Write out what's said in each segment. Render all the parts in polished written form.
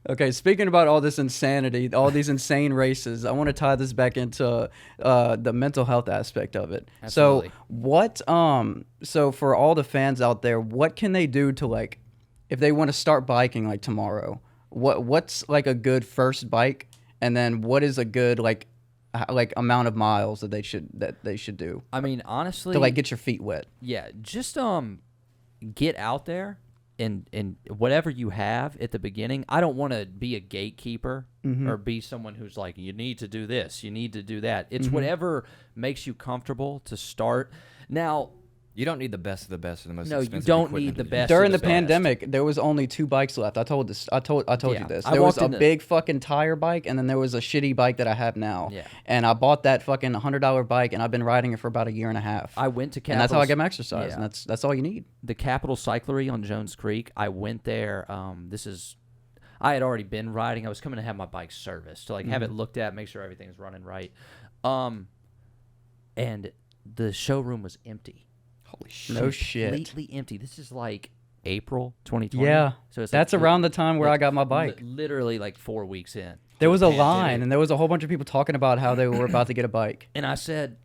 Okay, speaking about all this insanity, all these insane races, I want to tie this back into the mental health aspect of it. Absolutely. So so for all the fans out there, what can they do to like, if they want to start biking like tomorrow? What's like a good first bike, and then what is a good like amount of miles that they should do I mean, honestly, to like get your feet wet? yeah, just get out there and whatever you have at the beginning. I don't want to be a gatekeeper or be someone who's like, you need to do this, you need to do that. It's whatever makes you comfortable to start. Now, You don't need the best of the best of the most no, you expensive don't equipment need the to do best. that. During of the best. pandemic, there was only 2 bikes left. I told Yeah. you this. I There was walked a into- big fucking tire bike, and then there was a shitty bike that I have now. Yeah. And I bought that fucking $100 bike, and I've been riding it for about a year and a half. I went to and that's how I Capitol- get my exercise. Yeah. And that's all you need. the Capitol Cyclery on Jones Creek. I went there. I had already been riding. I was coming to have my bike serviced to like have it looked at, make sure everything's running right. And the showroom was empty. Holy shit. No shit. Completely empty. This is like April 2020. Yeah. So it's That's like, around the time where I got my bike. Literally like 4 weeks in. There was a pandemic. line, and there was a whole bunch of people talking about how they were about to get a bike. And I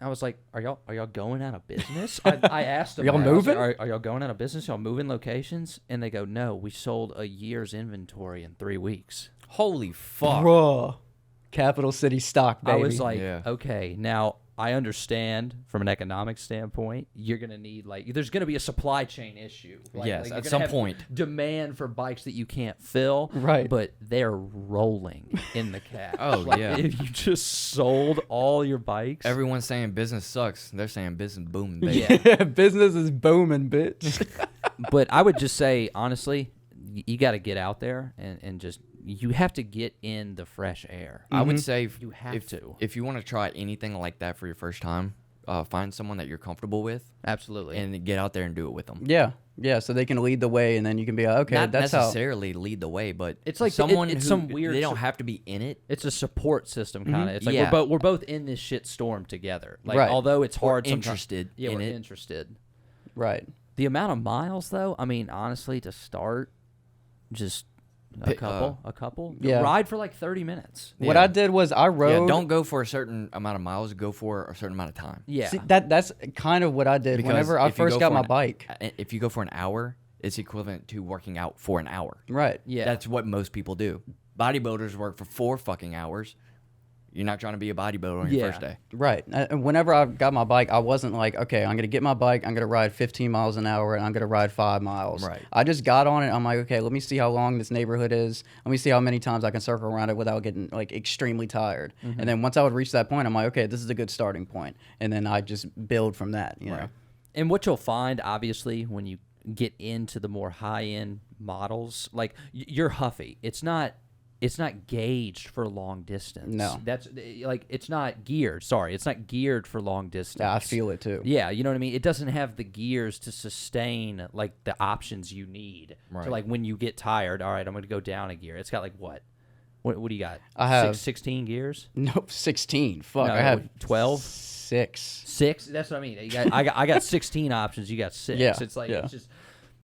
was like, are y'all going out of business? I asked them. Y'all I was like, moving? are y'all going out of business? Y'all moving locations? And they go, no, we sold a year's inventory in 3 weeks. Holy fuck. Bruh. Capital City stock, baby. I was like, Yeah. okay, now I understand from an economic standpoint, you're going to need, like, there's going to be a supply chain issue. Like, Yes, you're at gonna some have point. Demand for bikes that you can't fill. Right. But they're rolling in the cash. Oh, Like, yeah. If you just sold all your bikes. Everyone's saying business sucks. They're saying business booming, baby. Yeah. Business is booming, bitch. But I would just say, honestly, you got to get out there and just, you have to get in the fresh air. I would say You have to. if you want to try anything like that for your first time, find someone that you're comfortable with Absolutely. and get out there and do it with them. Yeah, so they can lead the way, and then you can be like, okay, Not that's how. necessarily lead the way, but It's like someone it's who some weird they don't su- have to be in it. It's a support system kind of. It's like Yeah. we're both in this shit storm together. Like Right. although it's We're hard sometimes. interested Yeah, in we're it. interested. Right. The amount of miles though, I mean, honestly, to start, just a couple. Yeah. Ride for like 30 minutes. What Yeah. I did was I rode. Yeah, don't go for a certain amount of miles. Go for a certain amount of time. Yeah. See, that's kind of what I did Because whenever I if you first go got for my an- bike. If you go for an hour, it's equivalent to working out for an hour. Right. Yeah. That's what most people do. Bodybuilders work for 4 fucking hours. You're not trying to be a bodybuilder on your Yeah. first day. Right. And whenever I got my bike, I wasn't like, okay, I'm going to get my bike, I'm going to ride 15 miles an hour, and I'm going to ride 5 miles. Right. I just got on it. I'm like, okay, let me see how long this neighborhood is. Let me see how many times I can circle around it without getting like extremely tired. And then once I would reach that point, I'm like, okay, this is a good starting point. And then I just build from that, you know? And what you'll find, obviously, when you get into the more high-end models, like you're huffy. It's not gauged for long distance. No. That's like it's not geared. Sorry, it's not geared for long distance. Yeah, I feel it too. Yeah, you know what I mean? It doesn't have the gears to sustain like the options you need. Right. So like when you get tired, all right, I'm going to go down a gear. It's got like what? What do you got? I have 16 gears? Nope, 16. Fuck, No, I have 12? 6. 6? That's what I mean. I got 16 options. You got 6. Yeah, It's like yeah. it's just